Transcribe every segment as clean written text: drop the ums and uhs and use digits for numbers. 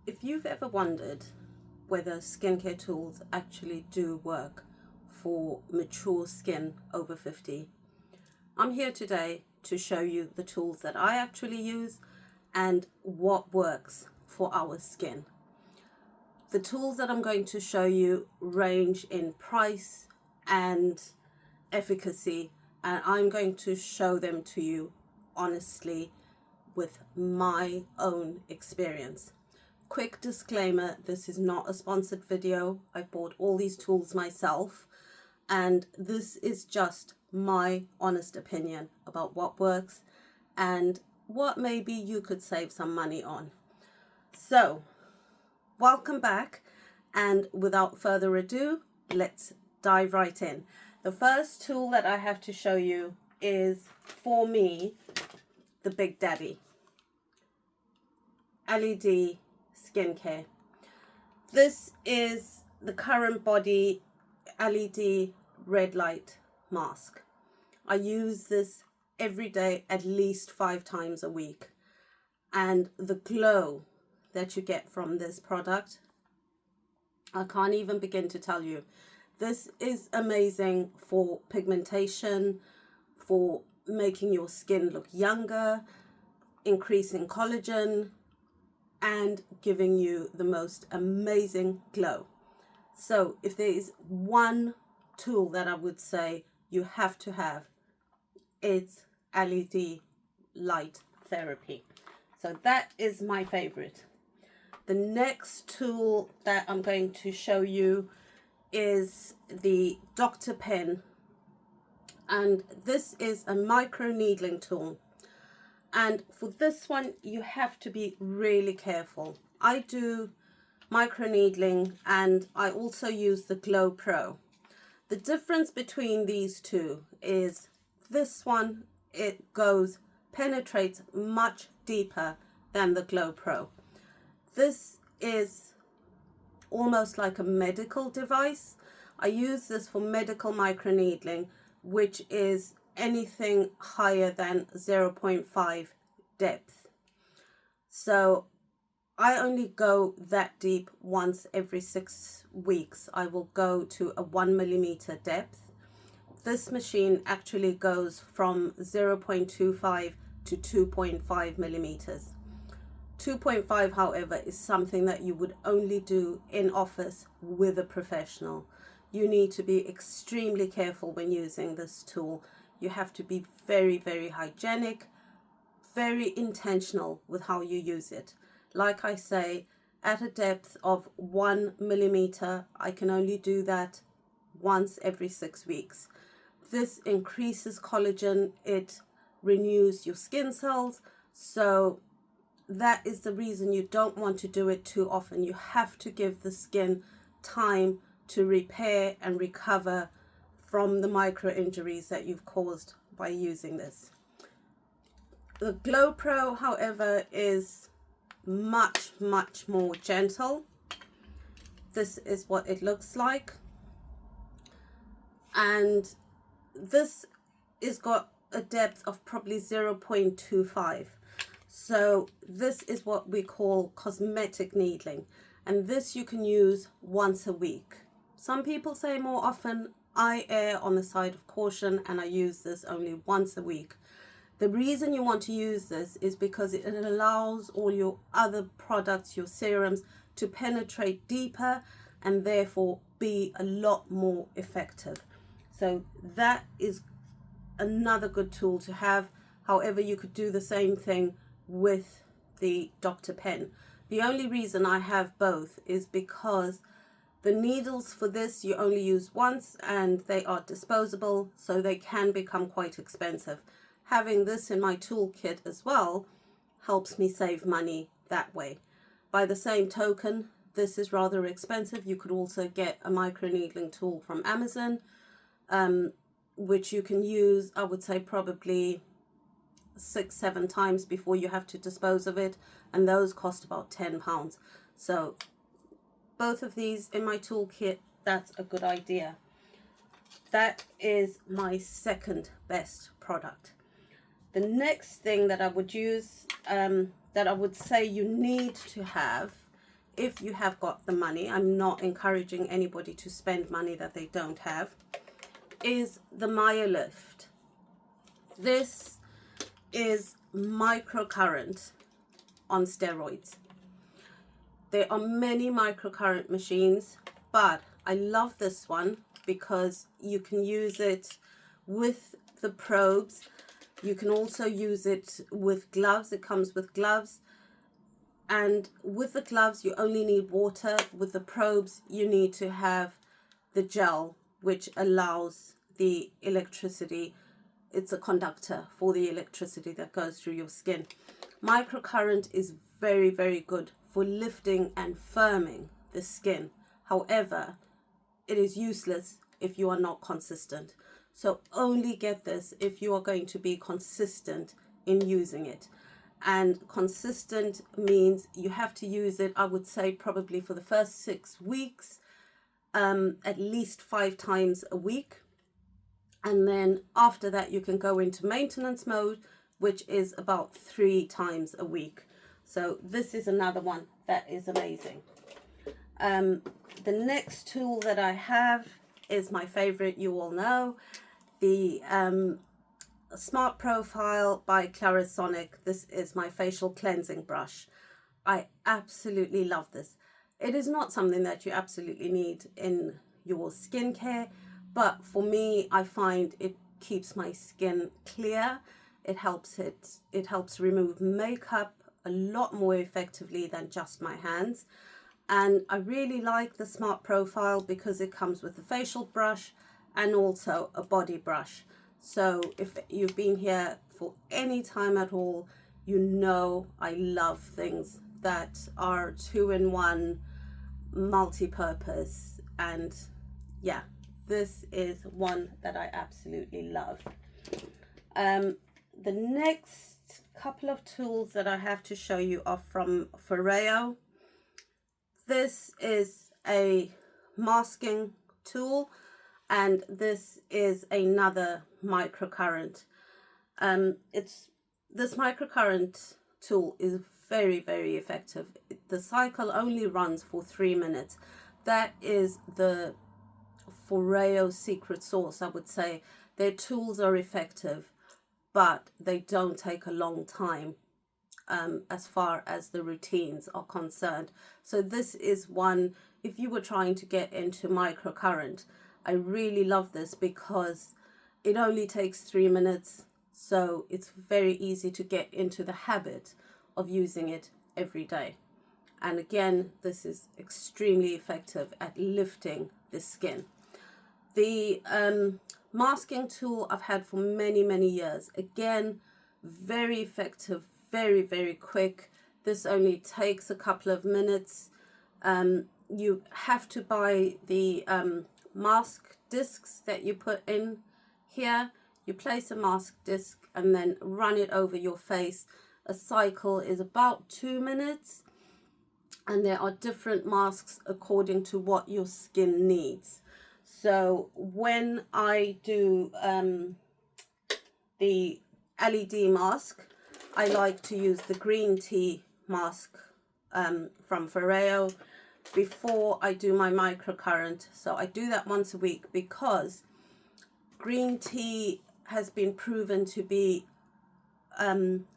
If you've ever wondered whether skincare tools actually do work for mature skin over 50, I'm here today to show you the tools that I actually use and what works for our skin. The tools that I'm going to show you range in price and efficacy, and I'm going to show them to you honestly with my own experience. Quick disclaimer, this is not a sponsored video. I bought all these tools myself, and this is just my honest opinion about what works and what maybe you could save some money on. So, welcome back, and without further ado, let's dive right in. The first tool that I have to show you is, for me, the Big Daddy LED skincare. This is the Current Body LED red light mask. I use this every day at least 5 times a week, and the glow that you get from this product, I can't even begin to tell you. This is amazing for pigmentation, for making your skin look younger, increasing collagen, and giving you the most amazing glow. So if there is one tool that I would say you have to have, it's LED light therapy. So that is my favorite. The next tool that I'm going to show you is the Dr. Pen, and this is a microneedling tool. And for this one, you have to be really careful. I do microneedling and I also use the Glow Pro. The difference between these two is this one, it penetrates much deeper than the Glow Pro. This is almost like a medical device. I use this for medical microneedling, which is anything higher than 0.5 depth. So I only go that deep once every 6 weeks. I will go to a 1 millimeter depth. This machine actually goes from 0.25 to 2.5 millimeters. 2.5, however, is something that you would only do in office with a professional. You need to be extremely careful when using this tool. You have to be very, very hygienic, very intentional with how you use it. Like I say, at a depth of 1 millimeter, I can only do that once every 6 weeks. This increases collagen, it renews your skin cells, so that is the reason you don't want to do it too often. You have to give the skin time to repair and recover from the micro injuries that you've caused by using this. The Glow Pro, however, is much more gentle. This is what it looks like, and this is got a depth of probably 0.25. so this is what we call cosmetic needling, and this you can use once a week. Some people say more often. I err on the side of caution and I use this only once a week. The reason you want to use this is because it allows all your other products, your serums, to penetrate deeper and therefore be a lot more effective. So that is another good tool to have. However, you could do the same thing with the Dr. Pen. The only reason I have both is because the needles for this you only use once and they are disposable, so they can become quite expensive. Having this in my toolkit as well helps me save money that way. By the same token, this is rather expensive. You could also get a microneedling tool from Amazon, which you can use, I would say, probably 6-7 times before you have to dispose of it, and those cost about £10. So both of these in my toolkit, that's a good idea. That is my second best product. The next thing that I would use, that I would say you need to have, if you have got the money, I'm not encouraging anybody to spend money that they don't have, is the Lift. This is microcurrent on steroids. There are many microcurrent machines, but I love this one because you can use it with the probes. You can also use it with gloves. It comes with gloves. And with the gloves, you only need water. With the probes, you need to have the gel, which allows the electricity. It's a conductor for the electricity that goes through your skin. Microcurrent is very, very good for lifting and firming the skin. However, it is useless if you are not consistent. So only get this if you are going to be consistent in using it. And consistent means you have to use it, I would say, probably for the first 6 weeks, at least 5 times a week. And then after that, you can go into maintenance mode, which is about 3 times a week. So this is another one that is amazing. The next tool that I have is my favorite, you all know, the Smart Profile by Clarisonic. This is my facial cleansing brush. I absolutely love this. It is not something that you absolutely need in your skincare, but for me, I find it keeps my skin clear. It helps remove makeup a lot more effectively than just my hands. And I really like the Smart Profile because it comes with a facial brush and also a body brush. So if you've been here for any time at all, you know I love things that are 2-in-1, multi-purpose. And yeah, this is one that I absolutely love. The next couple of tools that I have to show you are from Foreo. This is a masking tool, and this is another microcurrent. This microcurrent tool is very, very effective. The cycle only runs for 3 minutes. That is the Foreo secret sauce, I would say. Their tools are effective, but they don't take a long time as far as the routines are concerned. So this is one, if you were trying to get into microcurrent, I really love this because it only takes 3 minutes. So it's very easy to get into the habit of using it every day. And again, this is extremely effective at lifting the skin. The masking tool I've had for many, many years. Again, very effective, very, very quick. This only takes a couple of minutes. You have to buy the mask discs that you put in here. You place a mask disc and then run it over your face. A cycle is about 2 minutes. And there are different masks according to what your skin needs. So when I do the LED mask, I like to use the green tea mask from Foreo before I do my microcurrent. So I do that once a week because green tea has been proven to be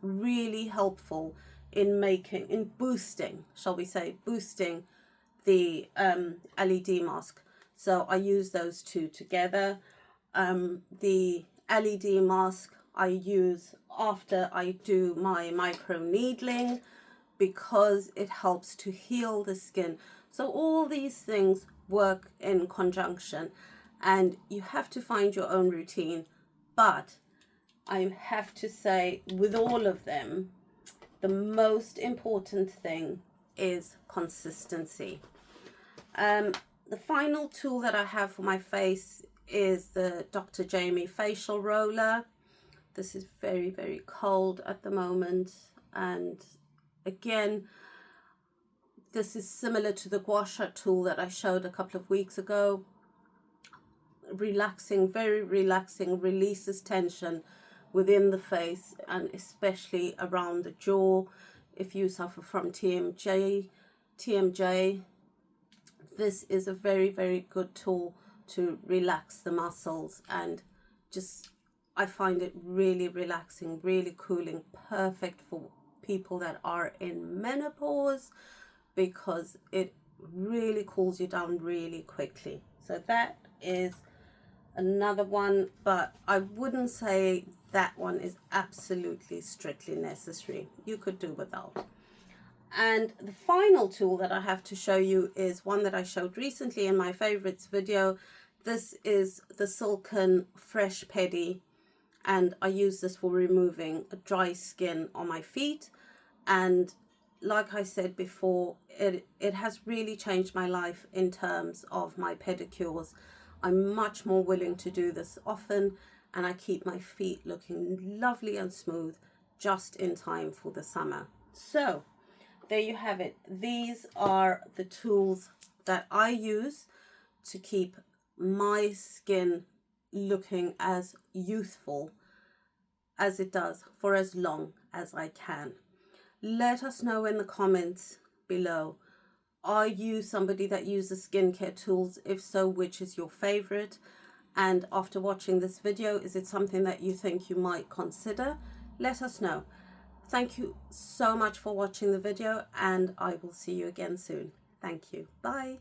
really helpful in boosting, shall we say, boosting the LED mask. So I use those two together. The LED mask I use after I do my microneedling because it helps to heal the skin. So all these things work in conjunction, and you have to find your own routine. But I have to say, with all of them, the most important thing is consistency. The final tool that I have for my face is the Dr. Jamie facial roller. This is very, very cold at the moment. And again, this is similar to the gua sha tool that I showed a couple of weeks ago. Relaxing, very relaxing, releases tension within the face and especially around the jaw. If you suffer from TMJ, TMJ. This is a very, very good tool to relax the muscles, and just, I find it really relaxing, really cooling, perfect for people that are in menopause, because it really cools you down really quickly. So that is another one, but I wouldn't say that one is absolutely strictly necessary. You could do without. And the final tool that I have to show you is one that I showed recently in my favorites video. This is the Silken Fresh Pedi, and I use this for removing dry skin on my feet. And like I said before, it has really changed my life in terms of my pedicures. I'm much more willing to do this often, and I keep my feet looking lovely and smooth just in time for the summer. So there you have it. These are the tools that I use to keep my skin looking as youthful as it does for as long as I can. Let us know in the comments below. Are you somebody that uses skincare tools? If so, which is your favorite? And after watching this video, is it something that you think you might consider? Let us know. Thank you so much for watching the video, and I will see you again soon. Thank you. Bye.